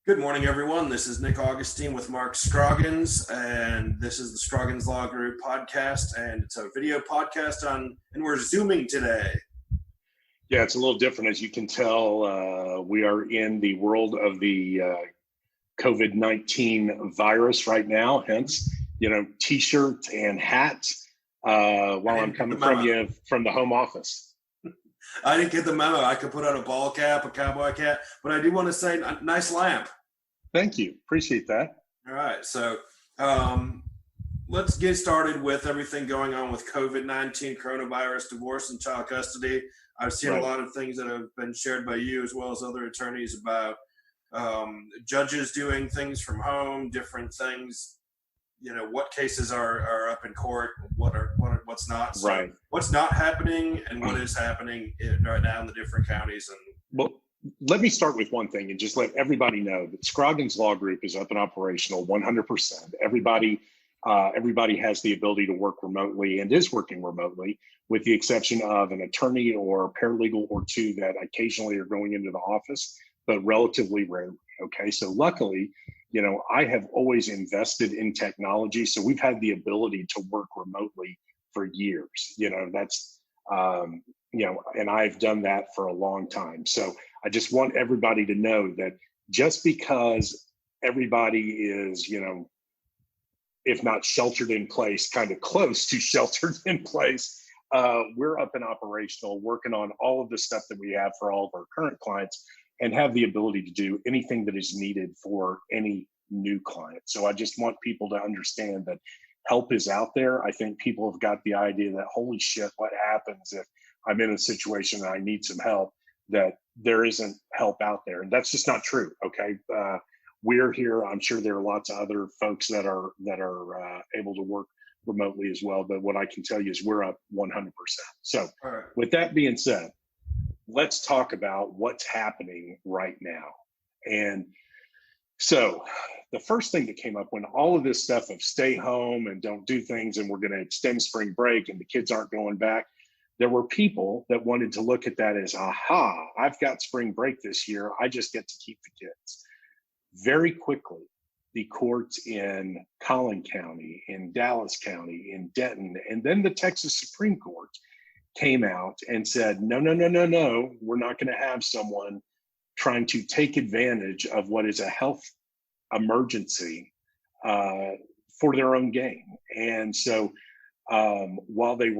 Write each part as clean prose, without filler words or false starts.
Good morning, everyone. This is Nick Augustine with Mark Scroggins, and this is the Scroggins Law Group podcast, and it's a video podcast and we're Zooming today. Yeah, it's a little different. As you can tell, we are in the world of the COVID-19 virus right now, hence, T-shirts and hats while I'm coming from you from the home office. I didn't get the memo. I could put on a ball cap, a cowboy cap, but I do want to say nice lamp. Thank you. Appreciate that. All right. So let's get started with everything going on with COVID-19, coronavirus, divorce, and child custody. I've seen a lot of things that have been shared by you as well as other attorneys about judges doing things from home, different things. What cases are up in court, what's not. So right. What's not happening and what is happening right now in the different counties. Well, let me start with one thing and just let everybody know that Scroggins Law Group is up and operational 100%. Everybody has the ability to work remotely and is working remotely, with the exception of an attorney or paralegal or two that occasionally are going into the office, but relatively rarely. Okay, so luckily, I have always invested in technology, so we've had the ability to work remotely for years. And I've done that for a long time. So I just want everybody to know that just because everybody is, if not sheltered in place, kind of close to sheltered in place, we're up and operational, working on all of the stuff that we have for all of our current clients and have the ability to do anything that is needed for any new client. So I just want people to understand that help is out there. I think people have got the idea that, holy shit, what happens if I'm in a situation and I need some help, that there isn't help out there. And that's just not true. Okay. We're here. I'm sure there are lots of other folks that are able to work remotely as well. But what I can tell you is we're up 100%. So with that being said, let's talk about what's happening right now. And so the first thing that came up when all of this stuff of stay home and don't do things and we're going to extend spring break and the kids aren't going back, there were people that wanted to look at that as, aha, I've got spring break this year. I just get to keep the kids. Very quickly, the courts in Collin County, in Dallas County, in Denton, and then the Texas Supreme Court came out and said, no, we're not going to have someone trying to take advantage of what is a health emergency for their own gain. And so while they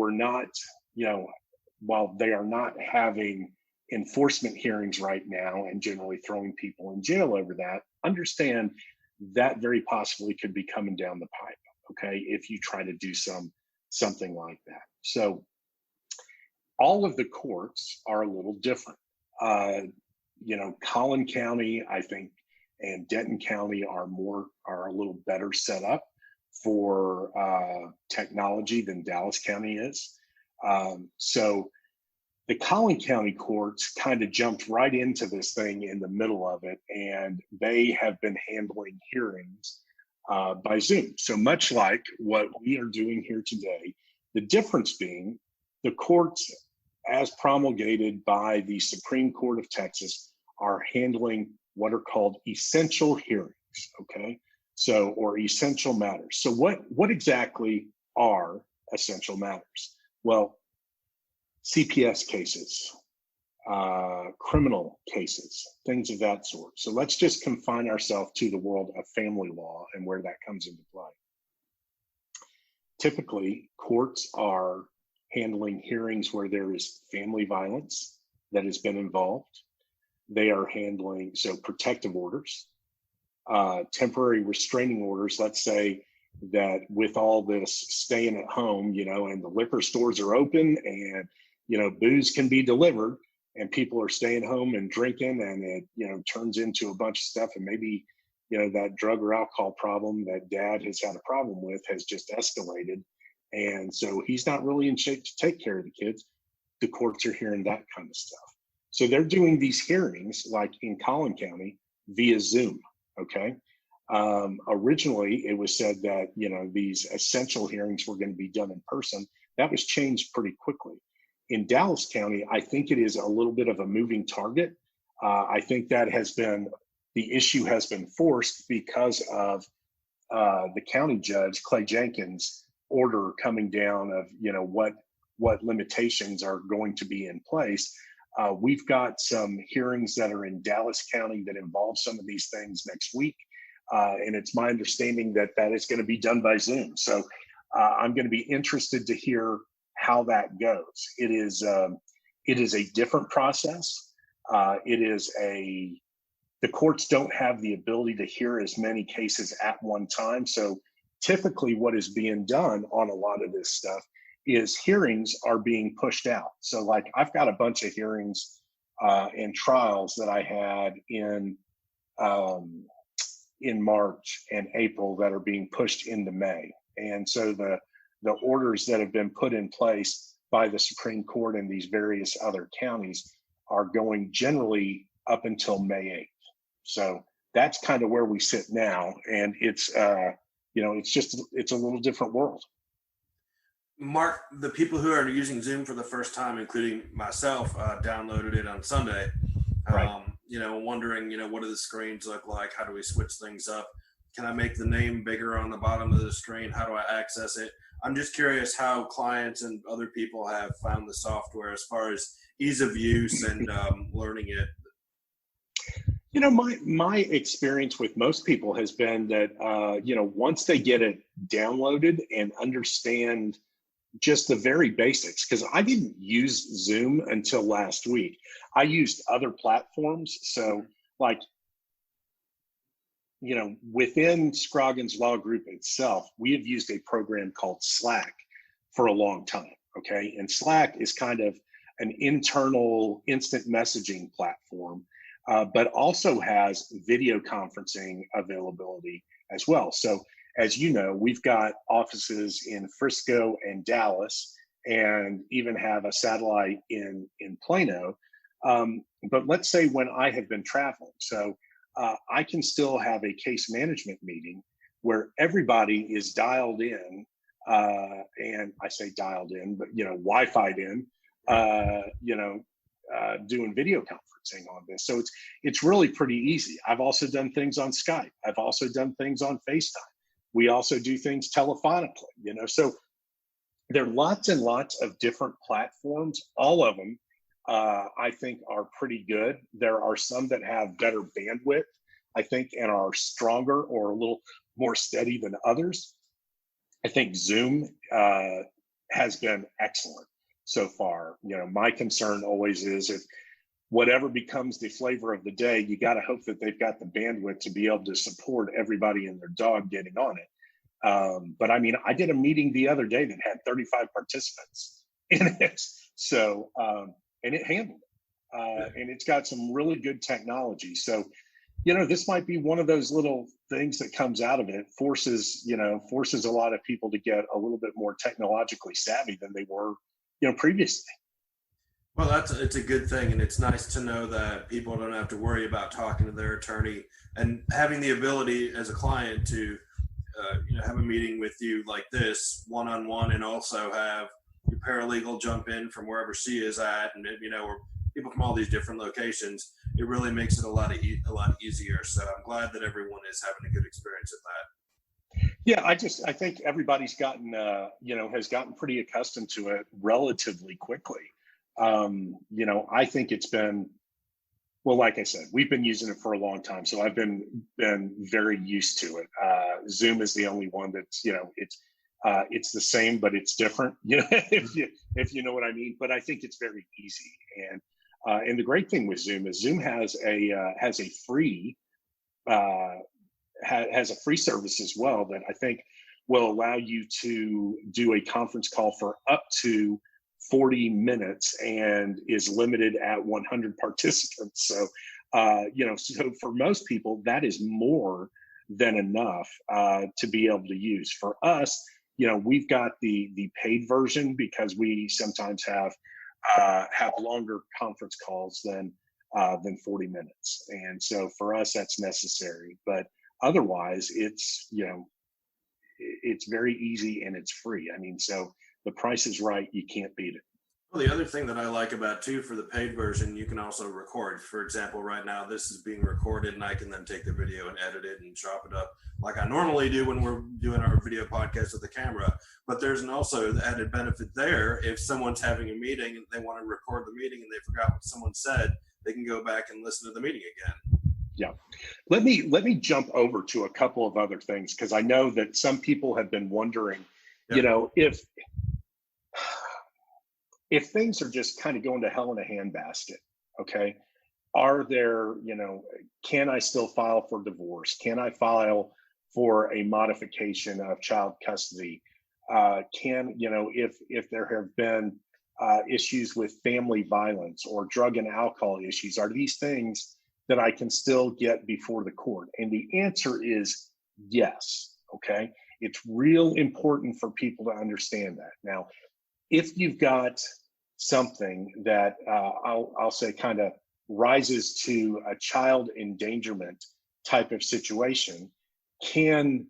are not having enforcement hearings right now and generally throwing people in jail over that, understand that very possibly could be coming down the pipe, okay, if you try to do something like that. So all of the courts are a little different. Collin County, I think, and Denton County are a little better set up for technology than Dallas County is. So the Collin County courts kind of jumped right into this thing in the middle of it, and they have been handling hearings by Zoom. So much like what we are doing here today, the difference being the courts, as promulgated by the Supreme Court of Texas, are handling what are called essential hearings, okay? So, or essential matters. So what exactly are essential matters? Well, CPS cases, criminal cases, things of that sort. So let's just confine ourselves to the world of family law and where that comes into play. Typically, courts are handling hearings where there is family violence that has been involved. They are handling, protective orders, temporary restraining orders. Let's say that with all this staying at home, and the liquor stores are open and, booze can be delivered and people are staying home and drinking, and it, turns into a bunch of stuff. And maybe, that drug or alcohol problem that dad has had a problem with has just escalated. And so he's not really in shape to take care of the kids. The courts are hearing that kind of stuff. So they're doing these hearings, like in Collin County, via Zoom, okay? Originally, it was said that, these essential hearings were going to be done in person. That was changed pretty quickly. In Dallas County, I think it is a little bit of a moving target. I think that has been the issue has been forced because of the county judge, Clay Jenkins, order coming down of, what limitations are going to be in place. We've got some hearings that are in Dallas County that involve some of these things next week. And it's my understanding that that is going to be done by Zoom. So I'm going to be interested to hear how that goes. It is a different process. The courts don't have the ability to hear as many cases at one time. So typically what is being done on a lot of this stuff is hearings are being pushed out. So like I've got a bunch of hearings and trials that I had in March and April that are being pushed into May. And so the orders that have been put in place by the Supreme Court in these various other counties are going generally up until May 8th. So that's kind of where we sit now. And it's, it's a little different world. Mark, the people who are using Zoom for the first time, including myself, downloaded it on Sunday. Right. Wondering, what do the screens look like? How do we switch things up? Can I make the name bigger on the bottom of the screen? How do I access it? I'm just curious how clients and other people have found the software as far as ease of use and learning it. My experience with most people has been that, once they get it downloaded and understand just the very basics, because I didn't use Zoom until last week. I used other platforms. So within Scroggins Law Group itself, we have used a program called Slack for a long time. Okay. And Slack is kind of an internal instant messaging platform, but also has video conferencing availability as well. So as you know, we've got offices in Frisco and Dallas, and even have a satellite in Plano. But let's say when I have been traveling, so I can still have a case management meeting where everybody is dialed in, and I say dialed in, but Wi-Fi'd in, doing video conferencing on this. So it's really pretty easy. I've also done things on Skype. I've also done things on FaceTime. We also do things telephonically, so there are lots and lots of different platforms. All of them, I think, are pretty good. There are some that have better bandwidth, I think, and are stronger or a little more steady than others. I think Zoom has been excellent so far. My concern always is if whatever becomes the flavor of the day, you got to hope that they've got the bandwidth to be able to support everybody and their dog getting on it. But I mean, I did a meeting the other day that had 35 participants in it. So, and it handled it. And it's got some really good technology. So, this might be one of those little things that comes out of it, forces a lot of people to get a little bit more technologically savvy than they were, previously. Well, it's a good thing, and it's nice to know that people don't have to worry about talking to their attorney and having the ability as a client to, have a meeting with you like this one-on-one, and also have your paralegal jump in from wherever she is at, and or people from all these different locations. It really makes it a lot easier. So I'm glad that everyone is having a good experience at that. Yeah, I think everybody's gotten has gotten pretty accustomed to it relatively quickly. I think it's been, well, like I said, we've been using it for a long time, so I've been very used to it. Zoom is the only one that's, it's the same, but it's different, if you know what I mean. But I think it's very easy. And the great thing with Zoom is Zoom has a free service as well that I think will allow you to do a conference call for up to 40 minutes and is limited at 100 participants. So, so for most people, that is more than enough to be able to use. For us, we've got the paid version because we sometimes have longer conference calls than 40 minutes. And so for us, that's necessary. But otherwise, it's very easy and it's free. I mean, so the price is right. You can't beat it. Well, the other thing that I like about too, for the paid version, you can also record. For example, right now this is being recorded, and I can then take the video and edit it and chop it up like I normally do when we're doing our video podcast with the camera. But there's an also the added benefit there. If someone's having a meeting and they want to record the meeting and they forgot what someone said, they can go back and listen to the meeting again. Yeah. Let me jump over to a couple of other things, because I know that some people have been wondering, Yep. you know, if things are just kind of going to hell in a handbasket, okay, are there, you know, can I still file for divorce? Can I file for a modification of child custody? Can, you know, if there have been issues with family violence or drug and alcohol issues, are these things that I can still get before the court? And the answer is yes, okay? It's real important for people to understand that. Now, if you've got something that I'll say kind of rises to a child endangerment type of situation, can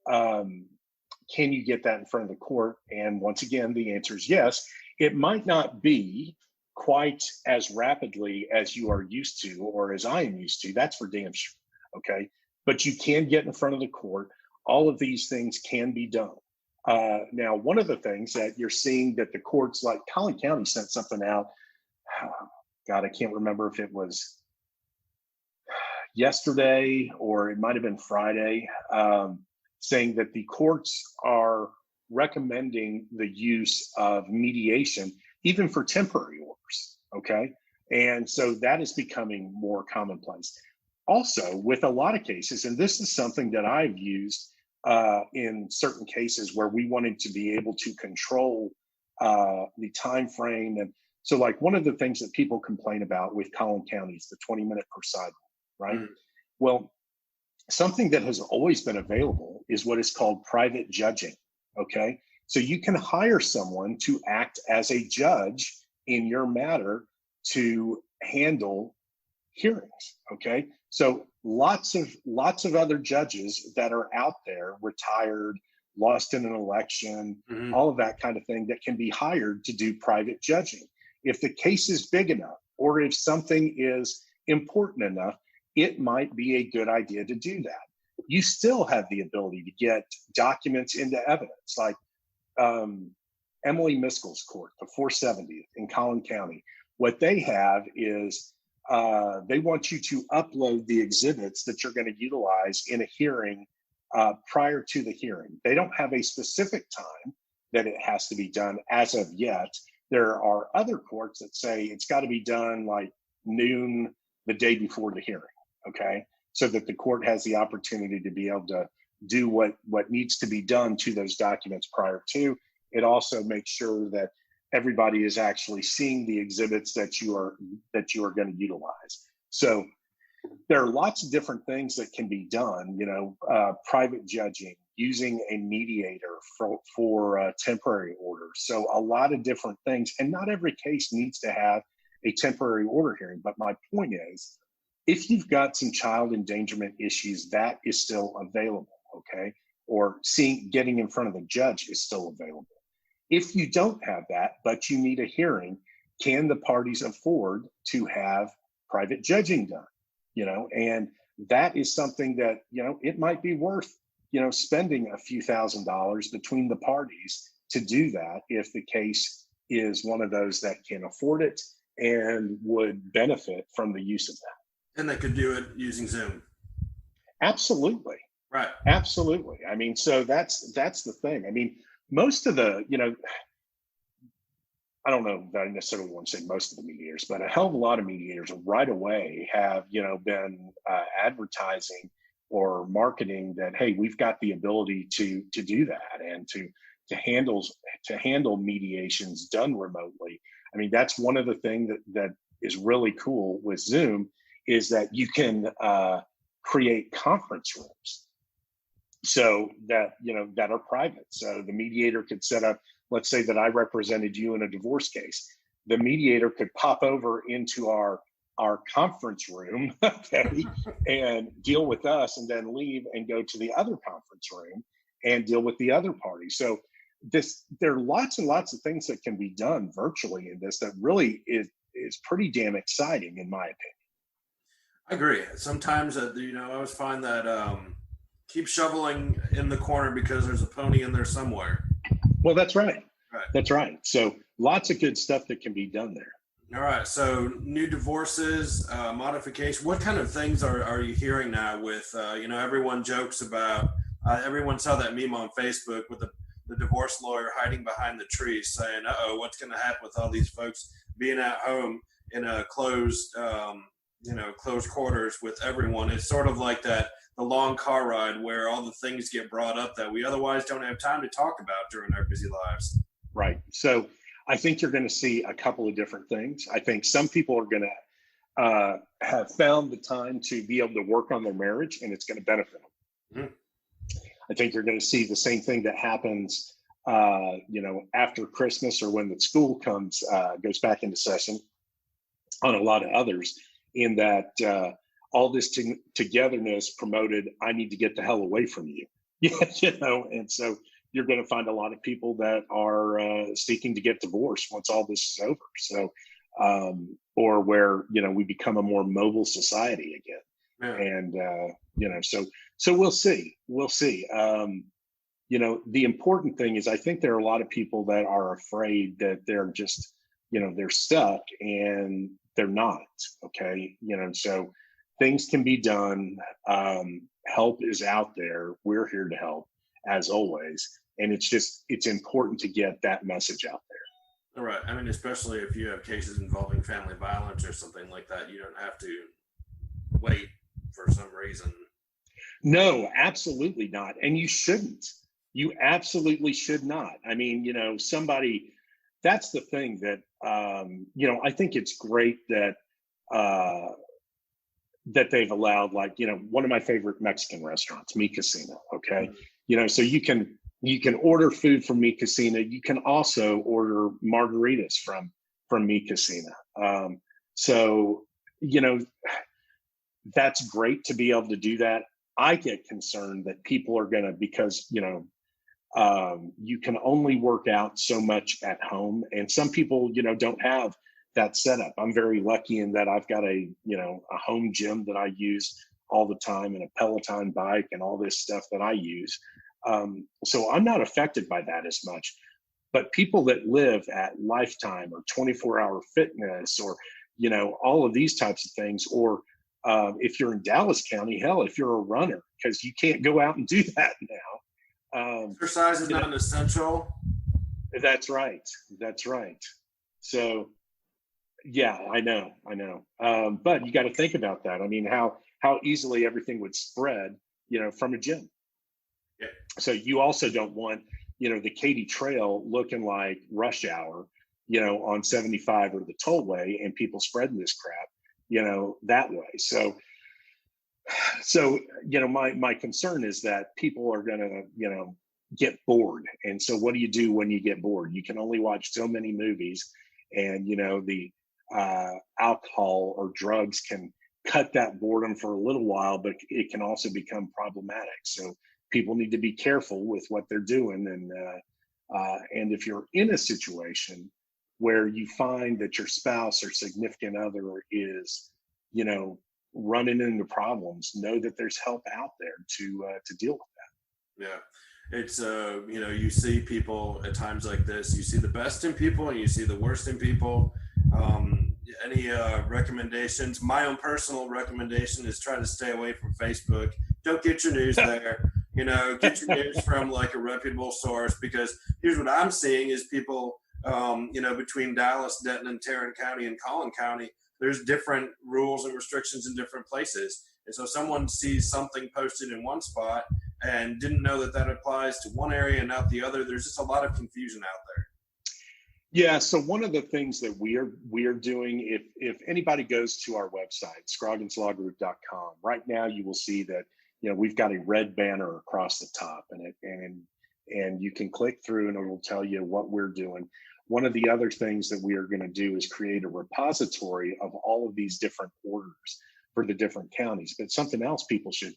you get that in front of the court? And once again, the answer is yes. It might not be quite as rapidly as you are used to, or as I am used to. That's for damn sure, okay? But you can get in front of the court. All of these things can be done. Now, one of the things that you're seeing that the courts, like Collin County sent something out, God, I can't remember if it was yesterday or it might have been Friday, saying that the courts are recommending the use of mediation, even for temporary orders, okay? And so that is becoming more commonplace. Also, with a lot of cases, and this is something that I've used in certain cases where we wanted to be able to control the time frame. And so, like, one of the things that people complain about with Collin County is the 20-minute per side, right? Well, something that has always been available is what is called private judging, okay? So you can hire someone to act as a judge in your matter to handle hearings, okay? So lots of other judges that are out there, retired, lost in an election, all of that kind of thing, that can be hired to do private judging. If the case is big enough, or if something is important enough, it might be a good idea to do that. You still have the ability to get documents into evidence, like Emily Miskell's court, the 470th in Collin County. What they have is they want you to upload the exhibits that you're going to utilize in a hearing prior to the hearing. They don't have a specific time that it has to be done as of yet. There are other courts that say it's got to be done like noon the day before the hearing, okay? So that the court has the opportunity to be able to do what needs to be done to those documents prior to. It also makes sure that everybody is actually seeing the exhibits that you are going to utilize. So there are lots of different things that can be done, you know, private judging, using a mediator for temporary orders. So a lot of different things, and not every case needs to have a temporary order hearing. But my point is, if you've got some child endangerment issues, that is still available, okay? Or getting in front of the judge is still available. If you don't have that, but you need a hearing, can the parties afford to have private judging done? You know, and that is something that, you know, it might be worth, you know, spending a few $1,000s between the parties to do that if the case is one of those that can afford it and would benefit from the use of that. And they could do it using Zoom. Absolutely. Right. Absolutely. I mean, so that's the thing. I mean, most of the, you know, I don't know that I necessarily want to say most of the mediators, but a hell of a lot of mediators right away have, you know, been advertising or marketing that, hey, we've got the ability to do that and to handle mediations done remotely. I mean, that's one of the things that is really cool with Zoom, is that you can create conference rooms so that, you know, that are private. So the mediator could set up, let's say that I represented you in a divorce case. The mediator could pop over into our conference room, okay, and deal with us, and then leave and go to the other conference room and deal with the other party. So there are lots and lots of things that can be done virtually in this that really is pretty damn exciting, in my opinion. I agree. Sometimes, I always find that keep shoveling in the corner because there's a pony in there somewhere. Well, that's right. Right. That's right. So lots of good stuff that can be done there. All right. So new divorces, modification. What kind of things are you hearing now with, everyone jokes about, everyone saw that meme on Facebook with the divorce lawyer hiding behind the tree saying, what's going to happen with all these folks being at home in a closed quarters with everyone. It's sort of like the long car ride where all the things get brought up that we otherwise don't have time to talk about during our busy lives. Right. So I think you're going to see a couple of different things. I think some people are going to have found the time to be able to work on their marriage, and it's going to benefit them. Mm-hmm. I think you're going to see the same thing that happens, after Christmas or when the school goes back into session on a lot of others, in that all this togetherness promoted, I need to get the hell away from you. And so you're going to find a lot of people that are seeking to get divorced once all this is over. So, or where, we become a more mobile society again. Yeah. And, so we'll see. The important thing is I think there are a lot of people that are afraid that they're just, they're stuck, and they're not. Okay. So things can be done. Help is out there. We're here to help, as always. And it's important to get that message out there. All right. I mean, especially if you have cases involving family violence or something like that, you don't have to wait for some reason. No, absolutely not. And you shouldn't. You absolutely should not. I mean, that's the thing that, I think it's great that, that they've allowed, one of my favorite Mexican restaurants, Mi Cocina. Okay. Mm-hmm. So you can order food from Mi Cocina. You can also order margaritas from Mi Cocina. That's great to be able to do that. I get concerned that people are going to, because, you can only work out so much at home. And some people, don't have that setup. I'm very lucky in that I've got a home gym that I use all the time, and a Peloton bike and all this stuff that I use. So I'm not affected by that as much. But people that live at Lifetime or 24-hour fitness or, all of these types of things, or if you're in Dallas County, hell, if you're a runner, because you can't go out and do that now. Exercise is not an essential. That's right. So, yeah, I know. But you got to think about that. I mean, how easily everything would spread, from a gym. Yeah. So you also don't want, the Katy Trail looking like rush hour, on 75 or the tollway, and people spreading this crap, that way. So, my concern is that people are going to, get bored. And so what do you do when you get bored? You can only watch so many movies, and, the alcohol or drugs can cut that boredom for a little while, but it can also become problematic. So people need to be careful with what they're doing. And if you're in a situation where you find that your spouse or significant other is, running into problems, know that there's help out there to deal with that. Yeah. It's, you see people at times like this, you see the best in people and you see the worst in people. Any recommendations? My own personal recommendation is try to stay away from Facebook. Don't get your news there. Get your news from a reputable source, because here's what I'm seeing is people, between Dallas, Denton, and Tarrant County and Collin County, there's different rules and restrictions in different places. And so someone sees something posted in one spot and didn't know that applies to one area and not the other. There's just a lot of confusion out there. Yeah. So one of the things that we are doing, if anybody goes to our website, scrogginslawgroup.com, right now you will see that, we've got a red banner across the top, and you can click through and it will tell you what we're doing. One of the other things that we are going to do is create a repository of all of these different orders for the different counties. But something else people should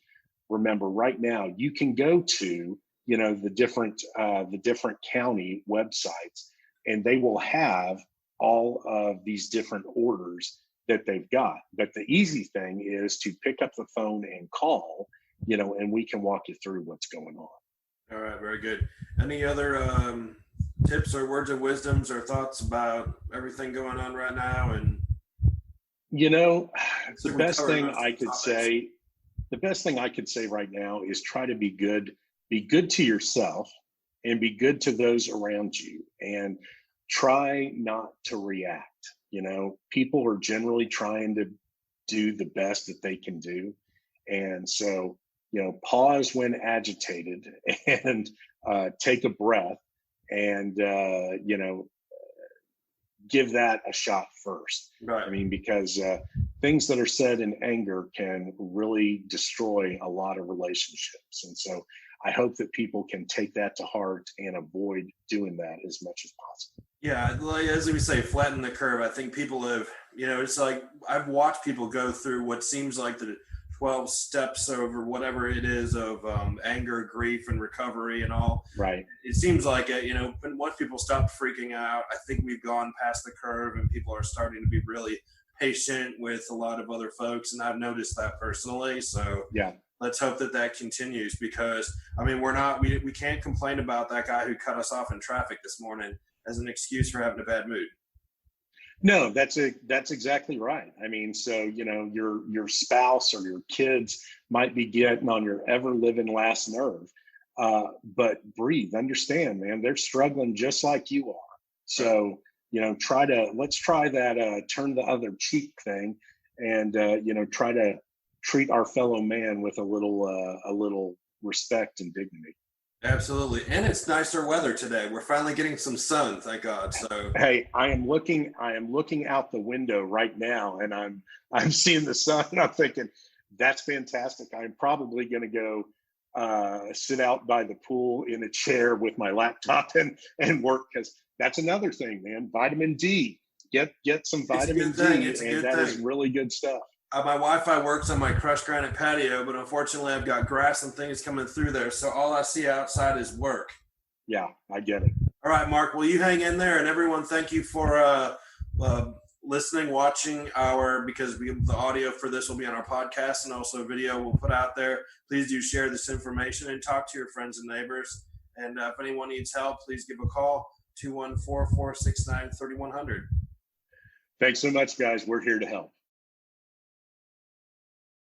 remember right now, you can go to, the different county websites, and they will have all of these different orders that they've got. But the easy thing is to pick up the phone and call, and we can walk you through what's going on. All right, very good. Any other tips or words of wisdoms or thoughts about everything going on right now? And the best thing I could say right now is try to be good to yourself and be good to those around you, and try not to react. People are generally trying to do the best that they can do. And so, pause when agitated and take a breath and, give that a shot first. Right. I mean, because things that are said in anger can really destroy a lot of relationships. And so I hope that people can take that to heart and avoid doing that as much as possible. Yeah, like as we say, flatten the curve. I think people have, it's like I've watched people go through what seems like the 12 steps over whatever it is of anger, grief, and recovery and all. Right. It seems like, when once people stop freaking out, I think we've gone past the curve and people are starting to be really patient with a lot of other folks. And I've noticed that personally. So yeah, let's hope that continues, because, we can't complain about that guy who cut us off in traffic this morning as an excuse for having a bad mood. No, that's exactly right. I mean, so, your spouse or your kids might be getting on your ever living last nerve, but breathe, understand, man, they're struggling just like you are. So, let's try that, turn the other cheek thing, and, try to treat our fellow man with a little respect and dignity. Absolutely. And it's nicer weather today. We're finally getting some sun, thank God. So hey, I am looking out the window right now, and I'm seeing the sun, and I'm thinking, that's fantastic. I'm probably going to go sit out by the pool in a chair with my laptop and work, because that's another thing, man. Vitamin D. Get some vitamin D, and that is really good stuff. My Wi-Fi works on my crushed granite patio, but unfortunately I've got grass and things coming through there. So all I see outside is work. Yeah, I get it. All right, Mark, well, you hang in there, and everyone, thank you for listening, watching because the audio for this will be on our podcast, and also video we'll put out there. Please do share this information and talk to your friends and neighbors. And if anyone needs help, please give a call, 214-469-3100. Thanks so much, guys. We're here to help.